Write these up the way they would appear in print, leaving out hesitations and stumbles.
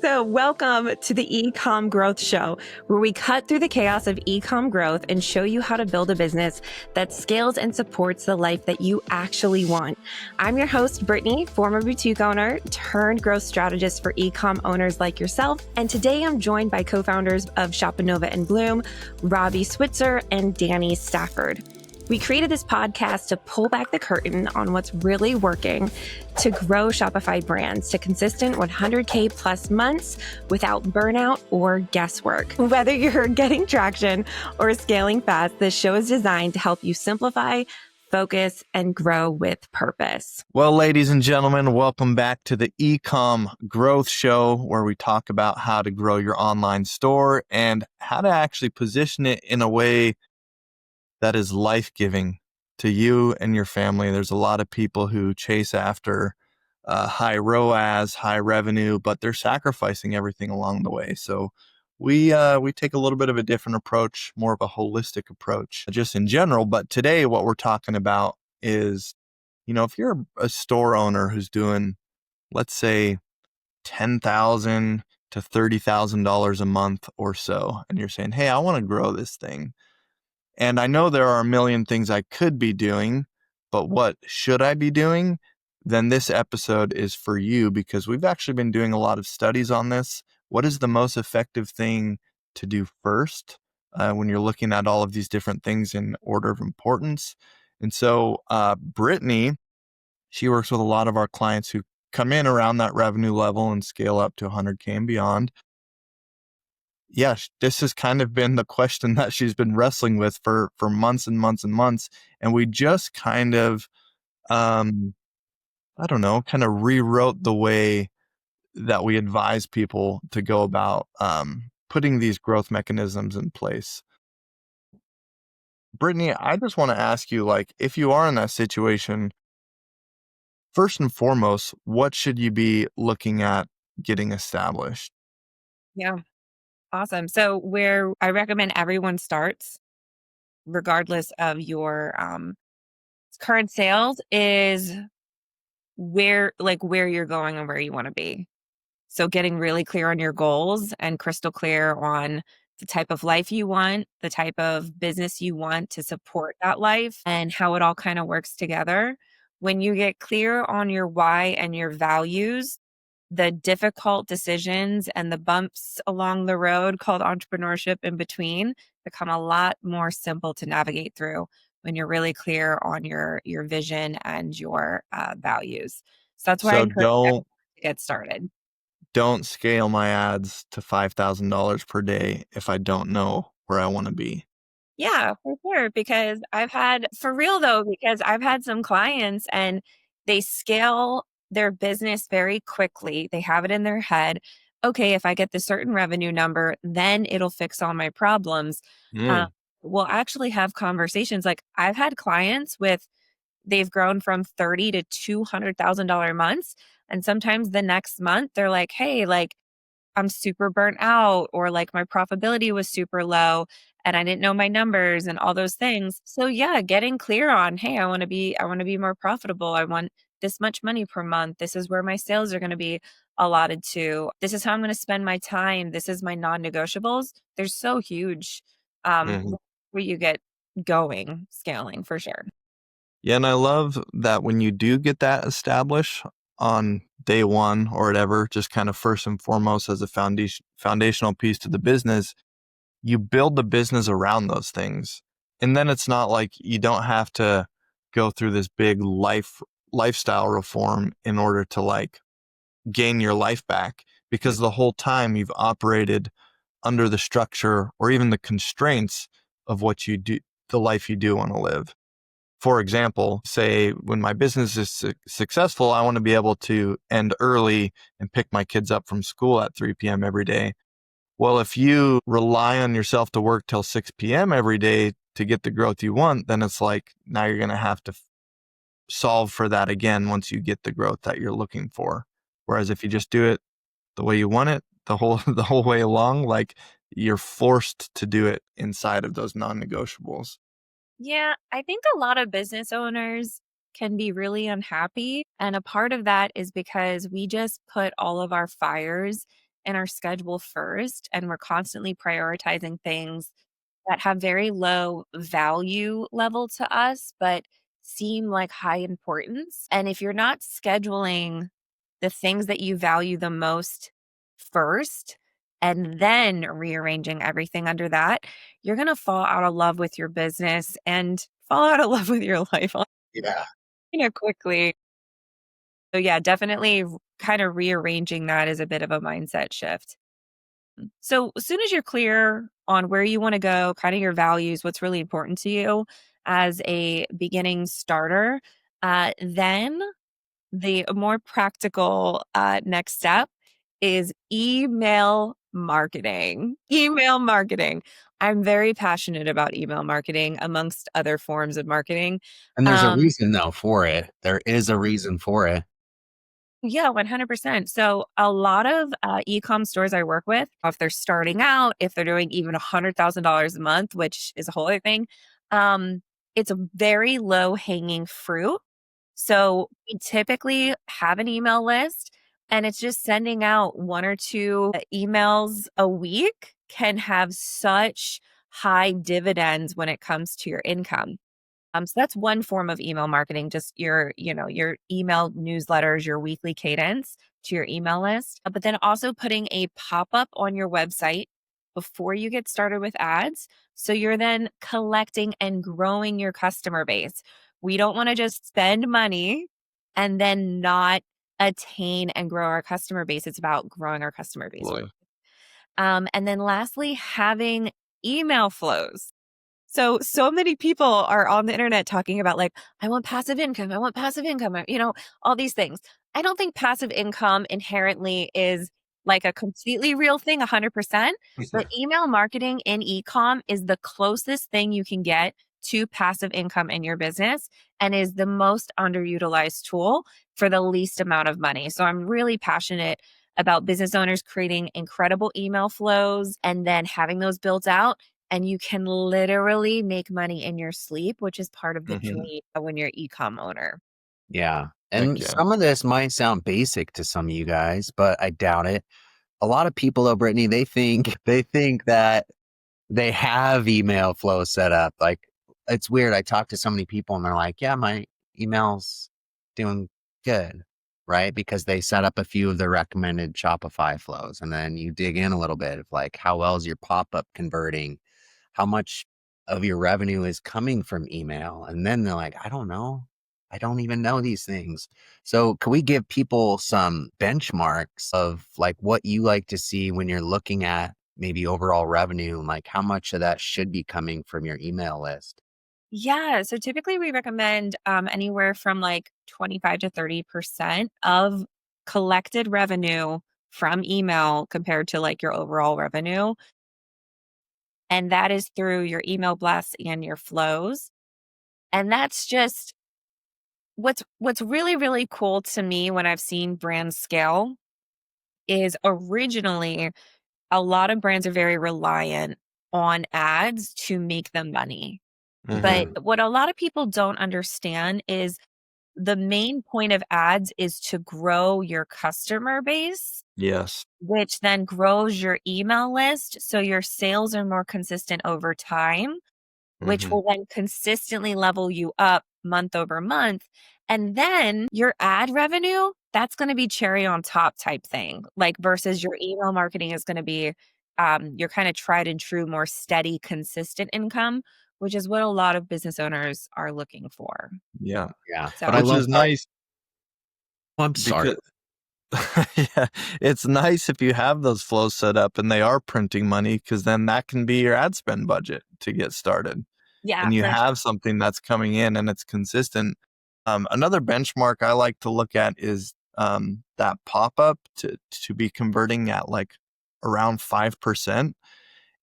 So, welcome to the Ecom Growth Show, where we cut through the chaos of ecom growth and show you how to build a business that scales and supports the life that you actually want. I'm your host, Brittany, former boutique owner turned growth strategist for ecom owners like yourself. And today I'm joined by co-founders of Shopanova and Bloom, Robbie Switzer and Danny Stafford. We created this podcast to pull back the curtain on what's really working to grow Shopify brands to consistent 100K plus months without burnout or guesswork. Whether you're getting traction or scaling fast, this show is designed to help you simplify, focus, and grow with purpose. Well, ladies and gentlemen, welcome back to the Ecom Growth Show, where we talk about how to grow your online store and how to actually position it in a way that is life-giving to you and your family. There's a lot of people who chase after high ROAS, high revenue, but they're sacrificing everything along the way. So we take a little bit of a different approach, more of a holistic approach, just in general. But today, what we're talking about is, if you're a store owner who's doing, let's say, $10,000 to $30,000 a month or so, and you're saying, hey, I want to grow this thing. And I know there are a million things I could be doing, but what should I be doing? Then this episode is for you, because we've actually been doing a lot of studies on this. What is the most effective thing to do first when you're looking at all of these different things in order of importance? And so Brittany, she works with a lot of our clients who come in around that revenue level and scale up to 100K and beyond. Yeah, this has kind of been the question that she's been wrestling with for months and months and months. And we just kind of, kind of rewrote the way that we advise people to go about putting these growth mechanisms in place. Brittany, I just want to ask you, if you are in that situation, first and foremost, what should you be looking at getting established? Yeah, awesome. So where I recommend everyone starts, regardless of your current sales, is where you're going and where you want to be. So getting really clear on your goals and crystal clear on the type of life you want, the type of business you want to support that life, and how it all kind of works together. When you get clear on your why and your values, the difficult decisions and the bumps along the road called entrepreneurship in between become a lot more simple to navigate through when you're really clear on your vision and your values. So that's why I So encourage everyone to get started. don't scale my ads to $5,000 per day if I don't know where I want to be. Yeah, for sure. Because I've had some clients and they scale their business very quickly. They have it in their head. Okay, if I get this certain revenue number, then it'll fix all my problems. Uh, Mm. we'll actually have conversations. Like I've had clients they've grown from $30,000 to $200,000 months. And sometimes the next month they're like, hey, I'm super burnt out, or like my profitability was super low and I didn't know my numbers and all those things. So yeah, getting clear on, hey, I want to be more profitable. I want this much money per month. This is where my sales are going to be allotted to. This is how I'm going to spend my time. This is my non-negotiables. They're so huge. Mhm. Where you get going, scaling for sure. Yeah, and I love that when you do get that established on day one or whatever, just kind of first and foremost as a foundational piece to the business, you build the business around those things. And then it's not like you don't have to go through this big lifestyle reform in order to gain your life back, because the whole time you've operated under the structure or even the constraints of what you do, the life you do want to live. For example, say when my business is successful, I want to be able to end early and pick my kids up from school at 3 p.m. every day. Well, if you rely on yourself to work till 6 p.m. every day to get the growth you want, then it's like now you're going to have to solve for that again once you get the growth that you're looking for. Whereas if you just do it the way you want it the whole way along, you're forced to do it inside of those non-negotiables. Yeah, I think a lot of business owners can be really unhappy. And a part of that is because we just put all of our fires in our schedule first and we're constantly prioritizing things that have very low value level to us, but seem like high importance. And if you're not scheduling the things that you value the most first and then rearranging everything under that, you're going to fall out of love with your business and fall out of love with your life, Yeah. quickly. So yeah, definitely kind of rearranging that is a bit of a mindset shift. So as soon as you're clear on where you want to go, kind of your values, what's really important to you as a beginning starter, then the more practical next step is email marketing. Email marketing. I'm very passionate about email marketing amongst other forms of marketing. And there's a Um, reason though for it. There is a reason for it. Yeah, 100%. So a lot of e-com stores I work with, if they're starting out, if they're doing even $100,000 a month, which is a whole other thing, um, it's a very low hanging fruit. So we typically have an email list and it's just sending out one or two emails a week can have such high dividends when it comes to your income. So that's one form of email marketing, just your email newsletters, your weekly cadence to your email list. But then also putting a pop-up on your website before you get started with ads. So you're then collecting and growing your customer base. We don't want to just spend money and then not attain and grow our customer base. It's about growing our customer base. Absolutely. And then lastly, having email flows. So many people are on the internet talking about like, I want passive income. I want passive income, all these things. I don't think passive income inherently is like a completely real thing 100%, but email marketing in e-com is the closest thing you can get to passive income in your business and is the most underutilized tool for the least amount of money. So I'm really passionate about business owners creating incredible email flows and then having those built out, and you can literally make money in your sleep, which is part of the Mhm. dream when you're e-com owner. Yeah. Heck And yeah. some of this might sound basic to some of you guys, but I doubt it. A lot of people though, Brittany, they think that they have email flow set up. Like it's weird. I talk to so many people and they're like, yeah, my email's doing good. Right. Because they set up a few of the recommended Shopify flows. And then you dig in a little bit of like, how well is your pop up converting? How much of your revenue is coming from email? And then they're like, I don't know. I don't even know these things. So can we give people some benchmarks of like what you like to see when you're looking at maybe overall revenue, like how much of that should be coming from your email list? Yeah. So typically we recommend anywhere from like 25 to 30% of collected revenue from email compared to like your overall revenue. And that is through your email blasts and your flows. And that's just what's really, really cool to me when I've seen brands scale is originally a lot of brands are very reliant on ads to make them money. But Mhm. what a lot of people don't understand is the main point of ads is to grow your customer base, Yes. which then grows your email list. So your sales are more consistent over time, which Mhm. will then consistently level you up month over month. And then your ad revenue, that's going to be cherry on top type thing. Like versus your email marketing is going to be your kind of tried and true, more steady, consistent income, which is what a lot of business owners are looking for. Yeah. Yeah. But I So, Which love is that. nice Oh, I'm sorry. because yeah, it's nice if you have those flows set up and they are printing money because then that can be your ad spend budget to get started. yeah, And you for have something that's coming in and it's consistent. Another benchmark I like to look at is that pop up to be converting at like around 5%.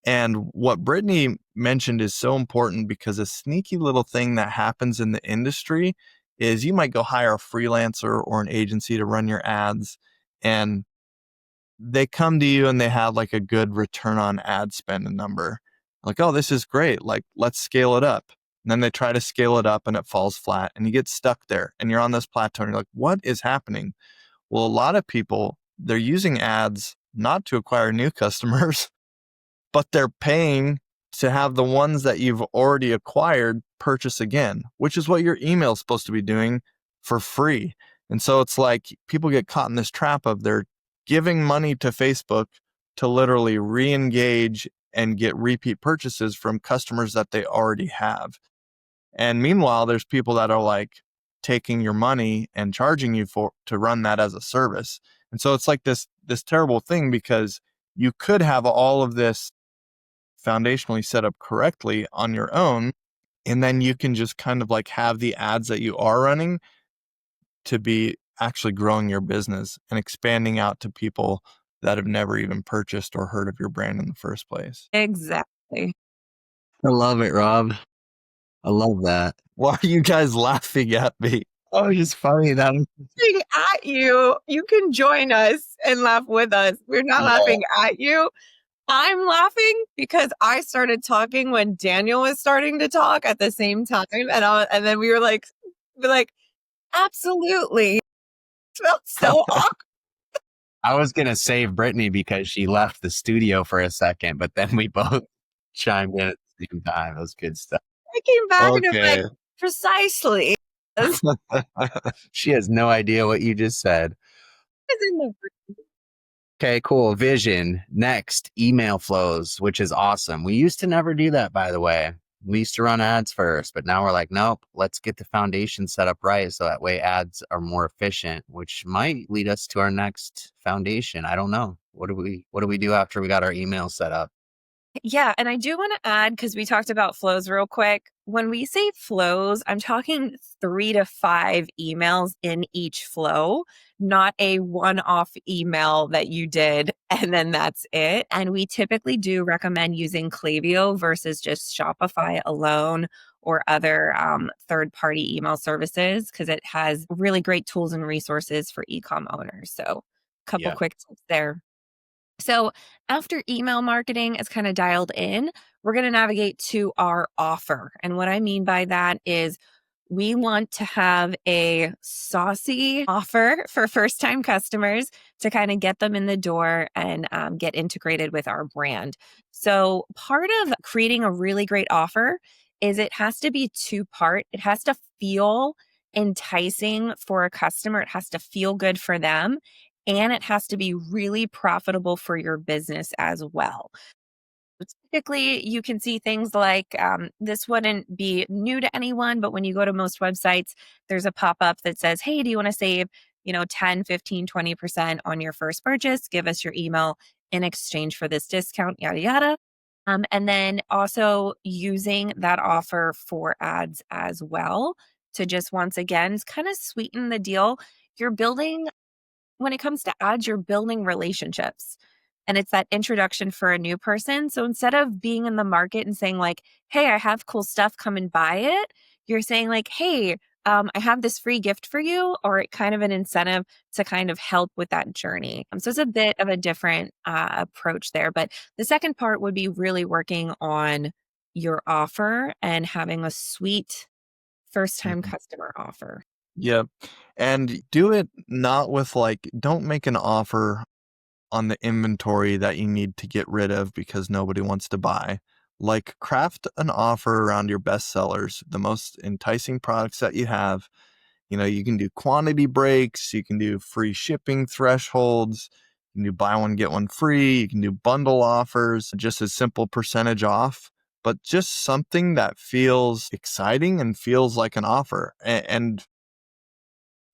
And what Brittany mentioned is so important because a sneaky little thing that happens in the industry is you might go hire a freelancer or an agency to run your ads, and they come to you and they have like a good return on ad spend number. Like, oh, this is great. Like, let's scale it up. And then they try to scale it up and it falls flat and you get stuck there and you're on this plateau and you're like, what is happening? Well, a lot of people, they're using ads not to acquire new customers, but they're paying to have the ones that you've already acquired purchase again, which is what your email is supposed to be doing for free. And so it's like people get caught in this trap of they're giving money to Facebook to literally re-engage and get repeat purchases from customers that they already have. And meanwhile, there's people that are like taking your money and charging you to run that as a service. And so it's like this terrible thing, because you could have all of this foundationally set up correctly on your own, and then you can just kind of like have the ads that you are running to be actually growing your business and expanding out to people that have never even purchased or heard of your brand in the first place. Exactly. I love it, Rob. I love that. Why are you guys laughing at me? Oh, it's just funny that Laughing at you. You can join us and laugh with us. We're not laughing at you. I'm laughing because I started talking when Daniel was starting to talk at the same time, and then we were like, absolutely. It felt so awkward. I was gonna save Brittany because she left the studio for a second, but then we both chimed in at the same time. It was good stuff. I came back and I'm Okay. like, precisely. She has no idea what you just said. It's in the Okay, cool. Vision. Next, email flows, which is awesome. We used to never do that, by the way. We used to run ads first, but now we're like, nope, let's get the foundation set up right so that way ads are more efficient, which might lead us to our next foundation. I don't know. What do we do after we got our email set up? Yeah, and I do want to add, because we talked about flows real quick. When we say flows, I'm talking 3 to 5 emails in each flow, not a one-off email that you did and then that's it. And we typically do recommend using Klaviyo versus just Shopify alone or other third-party email services, because it has really great tools and resources for e-com owners. So a couple Yeah. quick tips there. So after email marketing is kind of dialed in, we're going to navigate to our offer. And what I mean by that is we want to have a saucy offer for first time customers to kind of get them in the door and get integrated with our brand. So part of creating a really great offer is it has to be two-part. It has to feel enticing for a customer. It has to feel good for them, and it has to be really profitable for your business as well. Typically, you can see things like this wouldn't be new to anyone, but when you go to most websites, there's a pop-up that says, hey, do you want to save, 10, 15, 20% on your first purchase? Give us your email in exchange for this discount, yada, yada. And then also using that offer for ads as well to just once again kind of sweeten the deal. You're building When it comes to ads, you're building relationships, and it's that introduction for a new person. So instead of being in the market and saying like, hey, I have cool stuff, come and buy it, you're saying like, hey, I have this free gift for you, or kind of an incentive to kind of help with that journey. So it's a bit of a different approach there. But the second part would be really working on your offer and having a sweet first time Mhm. customer offer. Yep. And do it not with like, don't make an offer on the inventory that you need to get rid of because nobody wants to buy. Like, craft an offer around your best sellers, the most enticing products that you have. You can do quantity breaks, you can do free shipping thresholds, you can do buy one, get one free, you can do bundle offers, just a simple percentage off, but just something that feels exciting and feels like an offer. And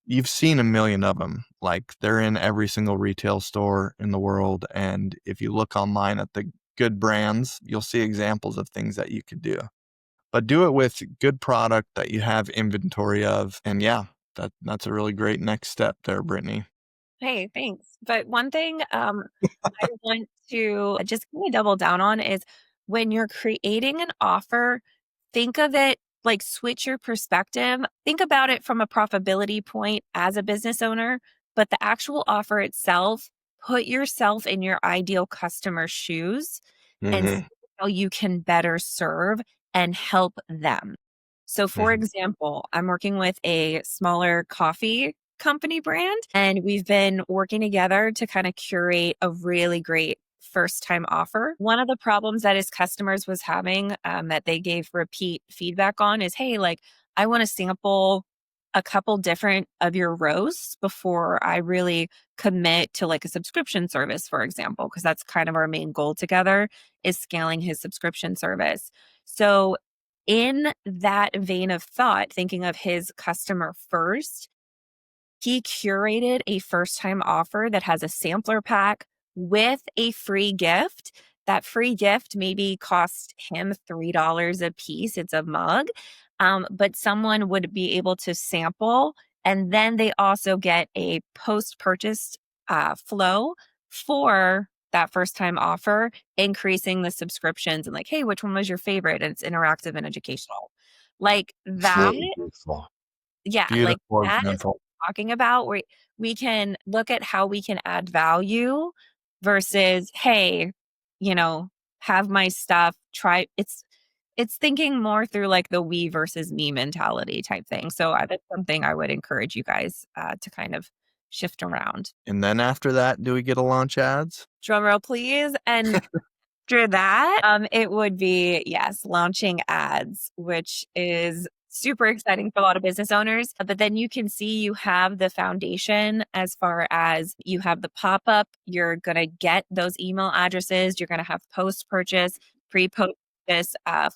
you've seen a million of them. Like, they're in every single retail store in the world. And if you look online at the good brands, you'll see examples of things that you could do. But do it with good product that you have inventory of. And yeah, that's a really great next step there, Brittany. Hey, thanks. But one thing I want to just kind of double down on is when you're creating an offer, think of it like switch your perspective. Think about it from a profitability point as a business owner, but the actual offer itself, put yourself in your ideal customer shoes and see Mm-hmm. how you can better serve and help them. So, for Mm-hmm. example, I'm working with a smaller coffee company brand. And we've been working together to kind of curate a really great first time offer. One of the problems that his customers was having that they gave repeat feedback on is, hey, like, I want to sample a couple different of your roasts before I really commit to like a subscription service, for example, because that's kind of our main goal together is scaling his subscription service. So in that vein of thought, thinking of his customer first, he curated a first time offer that has a sampler pack with a free gift. That free gift maybe cost him $3 a piece. It's a mug, but someone would be able to sample. And then they also get a post purchase flow for that first time offer, increasing the subscriptions and like, hey, which one was your favorite? And it's interactive and educational. Like It's that, really beautiful. yeah, like Beautiful that is what example. I'm talking about. We can look at how we can add value versus, hey, you know, have my stuff, try it's thinking more through like the we versus me mentality type thing. So that's something I would encourage you guys to kind of shift around. And then after that, do we get to launch ads? Drum roll, please. And after that, it would be, yes, launching ads, which is super exciting for a lot of business owners. But then you can see you have the foundation as far as you have the pop up. You're going to get those email addresses. You're going to have post purchase, pre purchase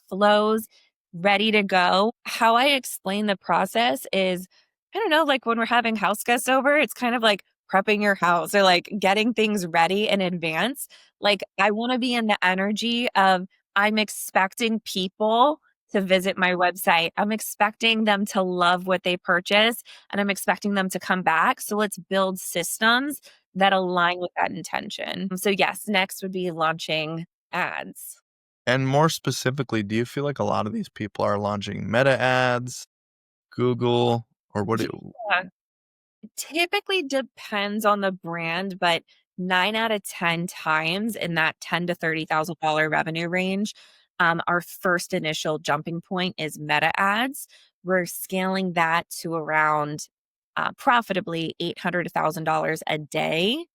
flows ready to go. How I explain the process is, I don't know, like when we're having house guests over, it's kind of like prepping your house or like getting things ready in advance. Like, I wanna be in the energy of I'm expecting people to visit my website. I'm expecting them to love what they purchase, and I'm expecting them to come back. So let's build systems that align with that intention. So yes, next would be launching ads. And more specifically, do you feel like a lot of these people are launching Meta ads, Google, or what? Yeah. Typically depends on the brand, but 9 out of 10 times in that 10 to $30,000 revenue range, our first initial jumping point is Meta ads. We're scaling that to around profitably $800 to $1,000 a day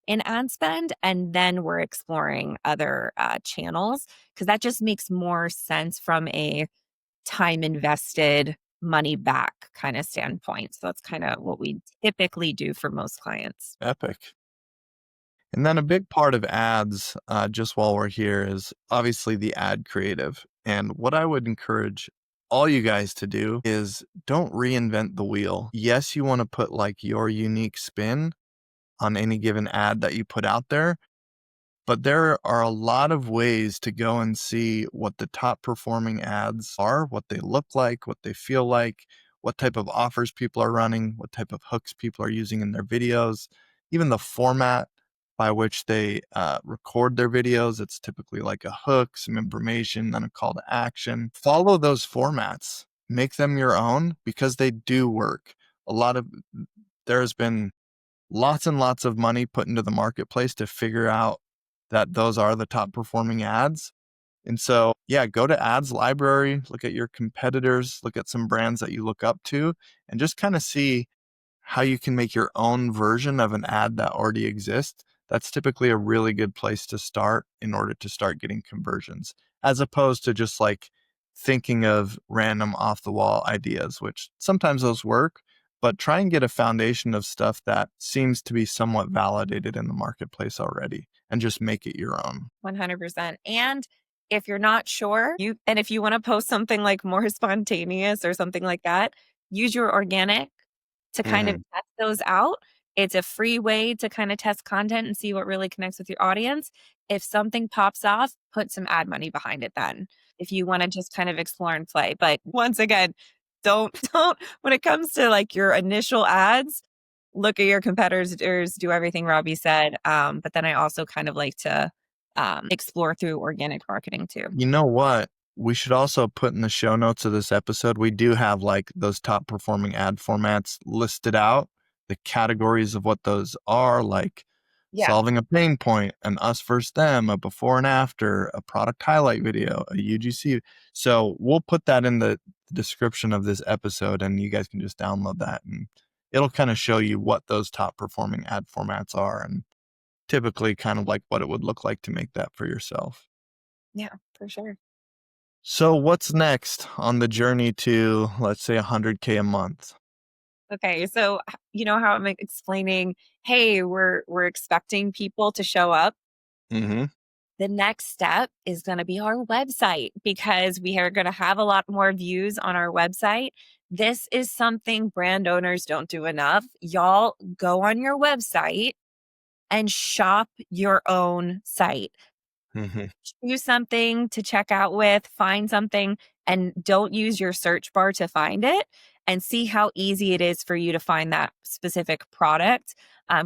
in ad spend, and then we're exploring other channels because that just makes more sense from a time invested, money back kind of standpoint. So that's kind of what we typically do for most clients. Epic. And then a big part of ads, just while we're here, is obviously the ad creative. And what I would encourage all you guys to do is don't reinvent the wheel. Yes, you want to put like your unique spin on any given ad that you put out there, but there are a lot of ways to go and see what the top performing ads are, what they look like, what they feel like, what type of offers people are running, what type of hooks people are using in their videos, even the format by which they record their videos. It's typically like a hook, some information, then a call to action. Follow those formats, make them your own because they do work. A lot of there's been lots and lots of money put into the marketplace to figure out that those are the top performing ads. And so, yeah, go to ads library, look at your competitors, look at some brands that you look up to, and just kind of see how you can make your own version of an ad that already exists. That's typically a really good place to start in order to start getting conversions, as opposed to just like thinking of random off the wall ideas, which sometimes those work, but try and get a foundation of stuff that seems to be somewhat validated in the marketplace already and just make it your own. 100%. And if you're not sure, if you want to post something like more spontaneous or something like that, use your organic to kind of Mhm. test those out. It's a free way to kind of test content and see what really connects with your audience. If something pops off, put some ad money behind it then. If you want to just kind of explore and play. But once again, don't when it comes to like your initial ads, look at your competitors, do everything Robbie said. But then I also kind of like to explore through organic marketing too. You know what? We should also put in the show notes of this episode, we do have like those top performing ad formats listed out, the categories of what those are, like Yeah. solving a pain point, an us versus them, a before and after, a product highlight video, a UGC. So we'll put that in the description of this episode and you guys can just download that and it'll kind of show you what those top performing ad formats are and typically kind of like what it would look like to make that for yourself. Yeah, for sure. So what's next on the journey to, let's say, 100K a month? Okay, so you know how I'm explaining, hey, we're expecting people to show up. Mm-hmm. The next step is going to be our website because we are going to have a lot more views on our website. This is something brand owners don't do enough. Y'all go on your website and shop your own site. Mm-hmm. Choose something to check out with, find something, and don't use your search bar to find it, and see how easy it is for you to find that specific product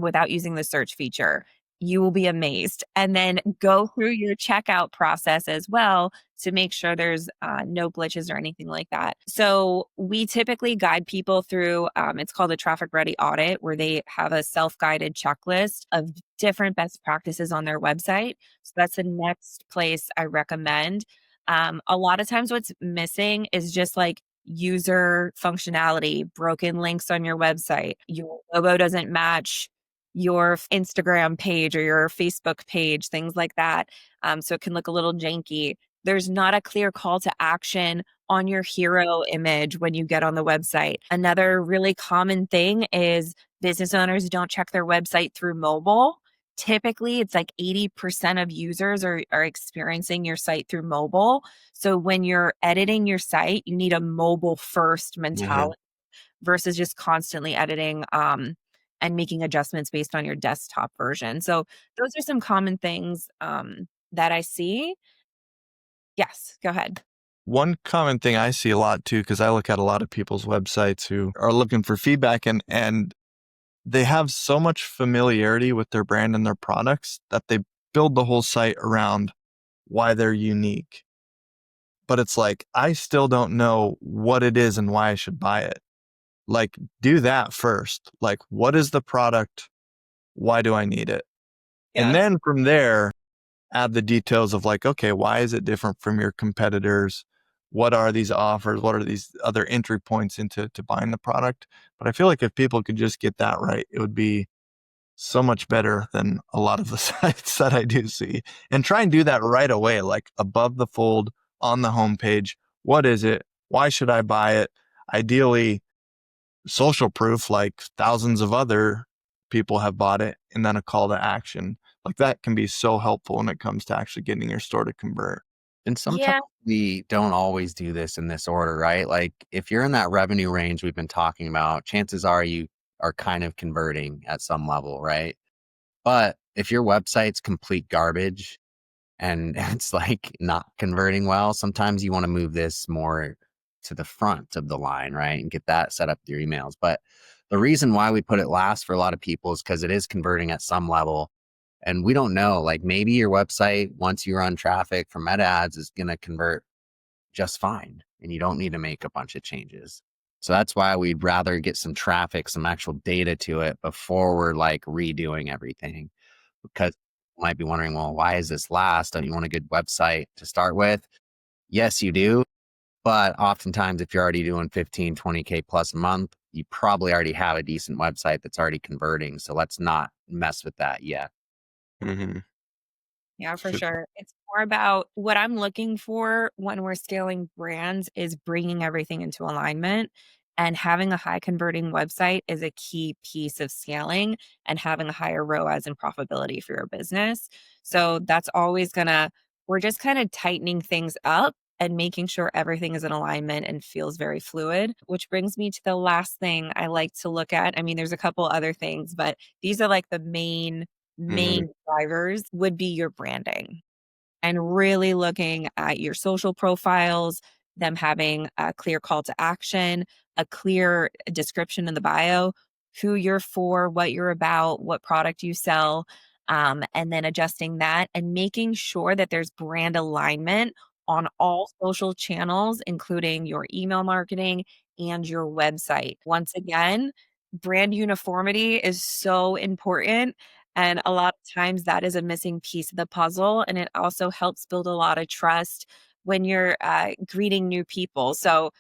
without using the search feature. You will be amazed. And then go through your checkout process as well to make sure there's no glitches or anything like that. So, we typically guide people through it's called a traffic ready audit, where they have a self guided checklist of different best practices on their website. So that's the next place I recommend. A lot of times, what's missing is just like user functionality, broken links on your website. Your logo doesn't match your Instagram page or your Facebook page, things like that. So it can look a little janky. There's not a clear call to action on your hero image when you get on the website. Another really common thing is business owners don't check their website through mobile. Typically, it's like 80% of users are experiencing your site through mobile. So when you're editing your site, you need a mobile first Mm-hmm. mentality versus just constantly editing and making adjustments based on your desktop version. So those are some common things that I see. Yes, go ahead. One common thing I see a lot too, because I look at a lot of people's websites who are looking for feedback and they have so much familiarity with their brand and their products that they build the whole site around why they're unique. But it's like, I still don't know what it is and why I should buy it. Like, do that first. Like, what is the product? Why do I need it? And Yes. then from there, add the details of like, okay, why is it different from your competitors? What are these offers? What are these other entry points into buying the product? But I feel like if people could just get that right, it would be so much better than a lot of the sites that I do see. And try and do that right away, like above the fold on the homepage. What is it? Why should I buy it? Ideally, social proof, like thousands of other people have bought it, and then a call to action. Like that can be so helpful when it comes to actually getting your store to convert. And sometimes Yeah. we don't always do this in this order, right? Like if you're in that revenue range we've been talking about, chances are you are kind of converting at some level, right? But if your website's complete garbage and it's like not converting well, sometimes you want to move this more to the front of the line, right? And get that set up with your emails. But the reason why we put it last for a lot of people is because it is converting at some level. And we don't know, like maybe your website, once you run traffic from meta ads, is going to convert just fine and you don't need to make a bunch of changes. So that's why we'd rather get some traffic, some actual data to it before we're like redoing everything. Because you might be wondering, well, why is this last? Don't you want a good website to start with? Yes, you do. But oftentimes, if you're already doing 15, 20K plus a month, you probably already have a decent website that's already converting. So let's not mess with that yet. Mm-hmm. Yeah, for sure. It's more about what I'm looking for when we're scaling brands is bringing everything into alignment, and having a high converting website is a key piece of scaling and having a higher ROAS and profitability for your business. So that's always gonna, we're just kind of tightening things up and making sure everything is in alignment and feels very fluid, which brings me to the last thing I like to look at. I mean, there's a couple other things, but these are like the Mm-hmm. main drivers would be your branding, and really looking at your social profiles, them having a clear call to action, a clear description in the bio, who you're for, what you're about, what product you sell, and then adjusting that and making sure that there's brand alignment on all social channels, including your email marketing and your website. Once again, brand uniformity is so important, and a lot of times that is a missing piece of the puzzle. And it also helps build a lot of trust when you're greeting new people. So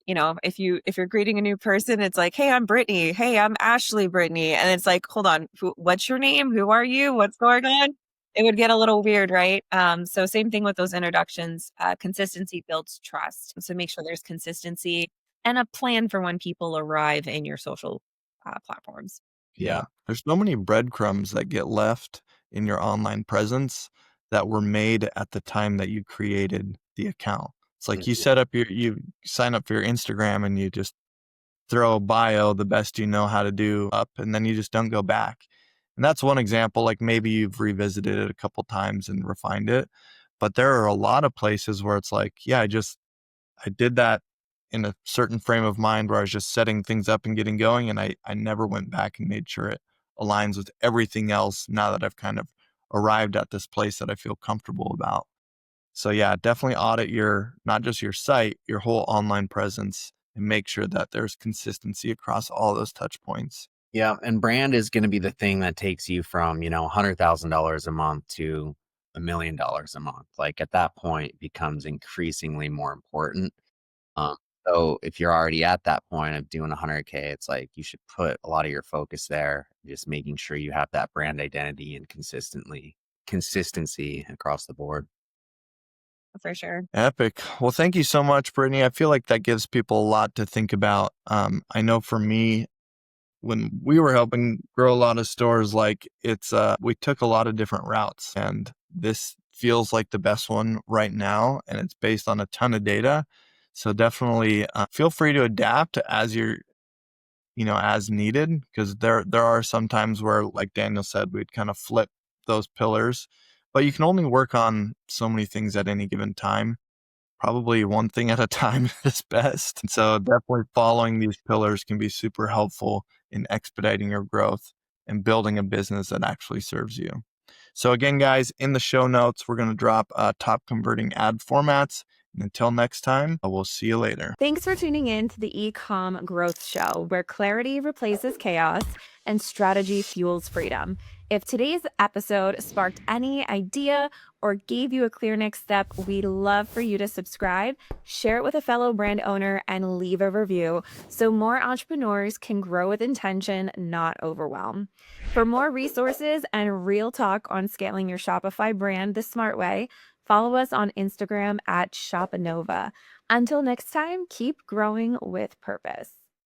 if you're greeting a new person, it's like, hey, I'm Brittany. Hey, I'm Ashley Brittany. And it's like, hold on, what's your name? Who are you? What's going on? It would get a little weird, right? So same thing with those introductions. Consistency builds trust. So make sure there's consistency and a plan for when people arrive in your social platforms. Yeah. There's so many breadcrumbs that get left in your online presence that were made at the time that you created the account. It's like you you sign up for your Instagram and you just throw a bio, the best you know how to do up, and then you just don't go back. And that's one example. Like maybe you've revisited it a couple times and refined it. But there are a lot of places where it's like, yeah, I did that in a certain frame of mind where I was just setting things up and getting going. And I never went back and made sure it aligns with everything else now that I've kind of arrived at this place that I feel comfortable about. So yeah, definitely audit not just your site, your whole online presence and make sure that there's consistency across all those touch points. Yeah. And brand is going to be the thing that takes you from, $100,000 a month to $1 million a month. Like at that point, it becomes increasingly more important. Um, so if you're already at that point of doing 100K, it's like you should put a lot of your focus there, just making sure you have that brand identity and consistency across the board. For sure. Epic. Well, thank you so much, Brittany. I feel like that gives people a lot to think about. I know for me, when we were helping grow a lot of stores, like we took a lot of different routes, and this feels like the best one right now, and it's based on a ton of data. So definitely feel free to adapt as as needed, because there are some times where, like Daniel said, we'd kind of flip those pillars, but you can only work on so many things at any given time. Probably one thing at a time is best. And so definitely following these pillars can be super helpful in expediting your growth and building a business that actually serves you. So again, guys, in the show notes, we're going to drop top converting ad formats. And until next time, we'll see you later. Thanks for tuning in to the Ecom Growth Show, where clarity replaces chaos and strategy fuels freedom. If today's episode sparked any idea or gave you a clear next step, we'd love for you to subscribe, share it with a fellow brand owner, and leave a review so more entrepreneurs can grow with intention, not overwhelm. For more resources and real talk on scaling your Shopify brand the smart way, follow us on Instagram at Shopanova. Until next time, keep growing with purpose.